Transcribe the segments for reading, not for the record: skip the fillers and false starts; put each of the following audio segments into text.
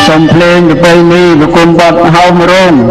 Sông lên được bay mi và cùng bật hông rôn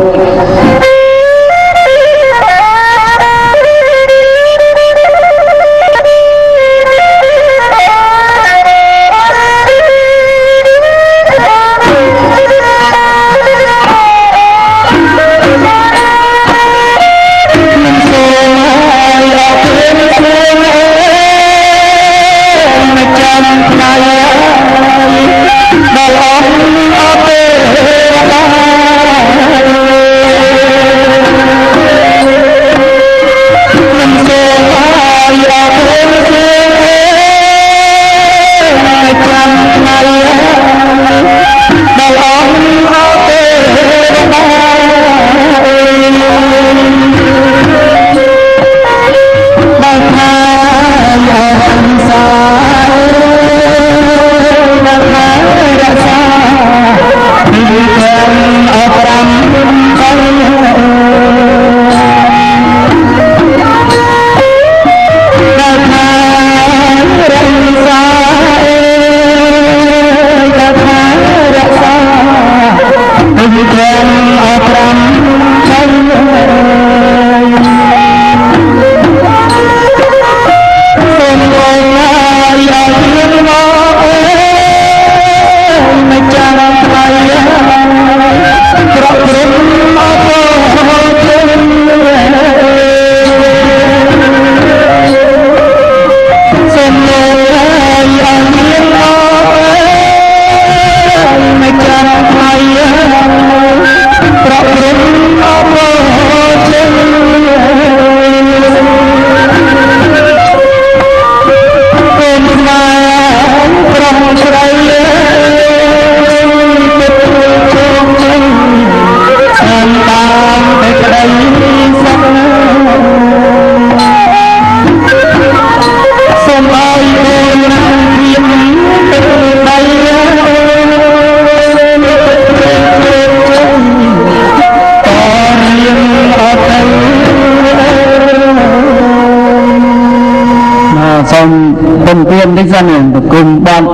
Bên tiên đích dân hưởng cùng bọn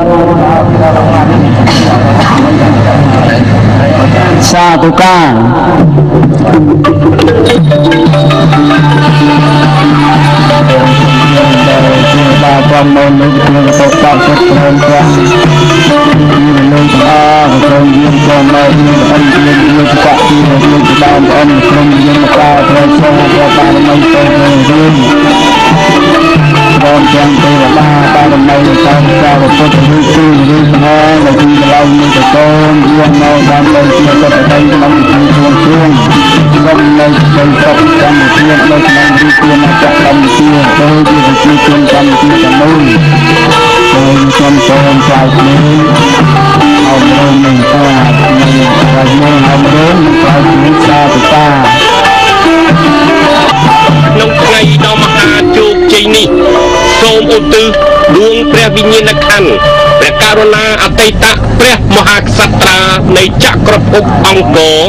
Sa Tu Ca ba con môn lên trường tổ tạo chất hơn quan lên ta và con viên con này anh viên viên cả viên viên ba con không viên ta theo sau và ba năm tới viên con trang tây và ba năm nay ta ra và có thể hư sư hư hoa là khi lâu như là con viên nào đang lên kia có thể thấy nó bị thương thương thương hôm nay đây tập trong một thiên đây đang đi tiên là chặt lòng kia tôi đi vào kia tiên trăm kia cả nơi tôi trong con trai lớn ông rôn mình ta mình và nên ông rôn mình phải chúng ta từ ta nông ngày đó mà hà chụp chơi ní sôm ô tư đuông pre vi nhiên khăn pre karuna atita pre mahakasatraនៃចក្រភពអង្គរ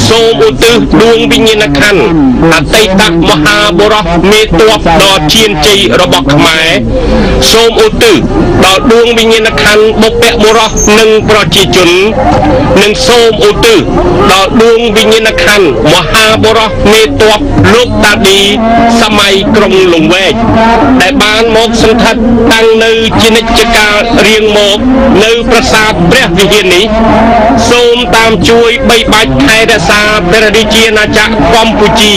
សូមឧទ្ទិសដួងវិញ្ញាណក្ខន្ធអតីតមហាបុរសមេតបដ៏ឈានជ័យរបស់ខ្មែរសូមឧទ្ទិសដល់ដួងវិញ្ញាណក្ខន្ធបុព្វបុរសនិងប្រជាជននិងសូមឧទ្ទិសដល់ដួងវិញ្ញាណក្ខន្ធមហាបុរសមេតបលោកតាឌីសម័យក្រុងលង្វែកដែលបានមកសង្ឃិតតាំងនៅជានិច្ចកាលរៀងមកនៅប្រាសាទព្រះវិហារនេះសូមតាមជួយបីបាច់ថែរក្សាព្រះរាជាណាចក្រកម្ពុជា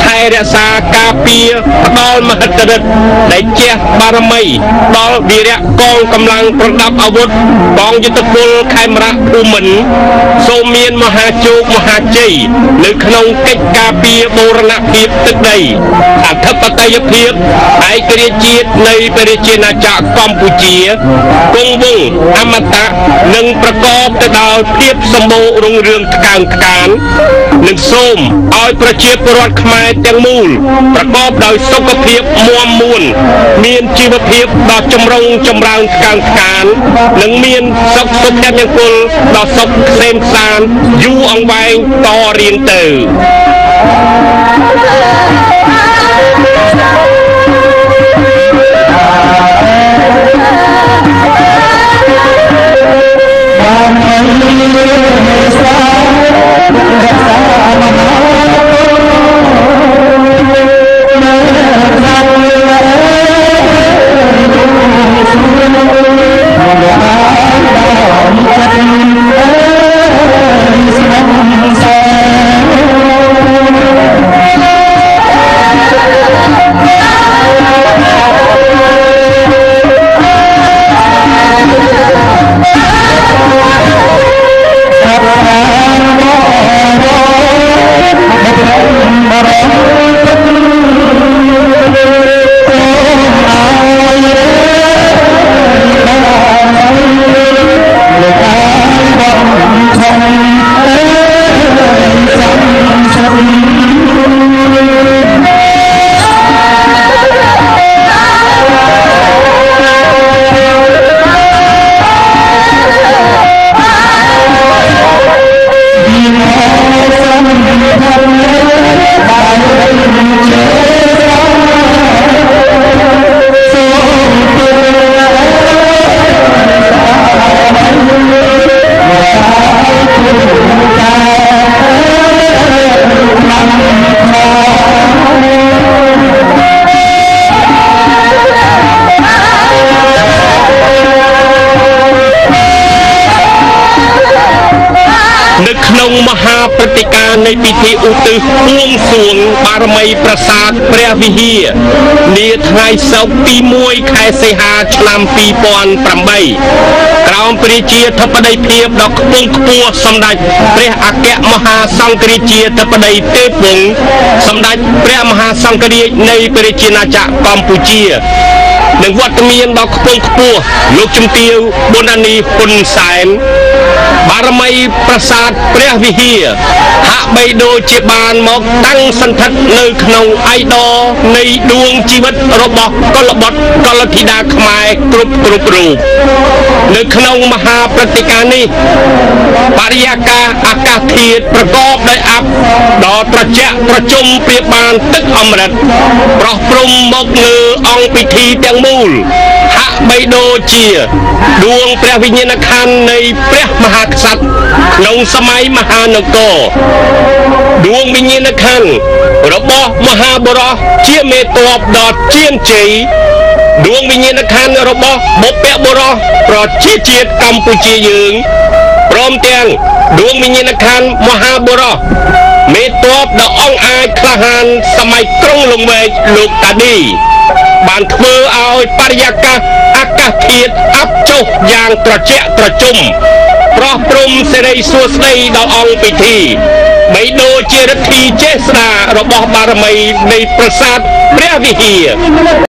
ថែរក្សាការពារផ្ដល់មហិទ្ធិឫទ្ធិដែលជះបារមីដល់វីរៈកងកម្លាំងប្រដាប់អាវុធកងយុទ្ធពលខេមរៈភូមិន្ទសូមមានមហាជោគមហាជ័យនៅក្នុងកិច្ចការពារបូរណភាពទឹកដីអធិបតេយ្យភាពឯករាជ្យជាតិនៃព្រះរាជាណាចក្រកម្ពុជាគង់វង្សអមតៈនិងប្រកបទៅដោយភាពសម្បូររុងរឿងថ្កើងថ្កាននិងសូមឲ្យប្រជាពលរដ្ឋខ្មែរទាំងមូលប្រកបដោយសុខភាពមាំមួនមានជីវភាពដ៏ចម្រុងចម្រើនថ្កើងថ្កាននិងមានសុខសុភមង្គលដ៏សុខក្សេមក្សាន្តយូរអង្វែងតរៀងទៅHãy subscribe cho kênh Ghiền Mì Gõ để không bỏ lỡ ក្នុងមហាព្រឹត្តិការណ៍នៃពិធីឧទ្ទិសបួងសួងបារមីប្រាសាទព្រះវិហារនាថ្ងៃសុក្រទី1ខែសីហាឆ្នាំ2008ក្រោមព្រះរាជាធិបតីភាពដ៏ខ្ពង់ខ្ពស់សម្ដេចព្រះអគ្គមហាសង្ឃរាជាធិបតីទេពវង្សសម្ដេចព្រះមហាសង្ឃរាជនៃព្រះរាជាណាចក្រកម្ពុជានិងវត្តមានដ៏ខ្ពង់ខ្ពស់លោកជំទាវប៊ុនអានីហ៊ុនសែនបារមីប្រាសាទព្រះវិហារហាក់បីដូចជាបានមកតាំងសន្ធិដ្ឋនៅក្នុងអៃដលនៃដួងជីវិតរបស់កុលបុត្រកុលធីតាខ្មែរគ្រប់រូបនៅក្នុងមហាព្រឹត្តិការណ៍នេះបរិយាកាសអាកាសធាតុប្រកបដោយអ័ព្ទដ៏ត្រជាក់ត្រជុំប្រៀបបានទឹកអមរិតប្រោះព្រំមកលើអង្គពិធីទាំងមូលហាក់បីដូចជាដួងព្រះវិញ្ញាណក្ខន្ធនៃព្រះមហាក្សត្រក្នុងសម័យមហានគរដួងវិញ្ញាណក្ខន្ធរបស់មហាបុរសជាមេទ័ពដ៏ជៀមជ័យដួងវិញ្ញាណក្ខន្ធរបស់បុព្វបុរសប្រជាជាតិកម្ពុជាយើងព្រមទាំងដួងវិញ្ញាណក្ខន្ធមហាបុរសមេទ័ពដ៏អង្អាចក្លាហានសម័យក្រុងលង្វែកលោកតាឌីបានធ្វើឲ្យបរិយាកាសអាកាសធាតុអាប់ចុះយ៉ាងត្រជាក់ត្រជុំប្រោះព្រំសេរីសួស្តីដល់អង្គពិធីបីដូចជាឫទ្ធីចេស្តារបស់បារមីនៃប្រាសាទព្រះវិហារ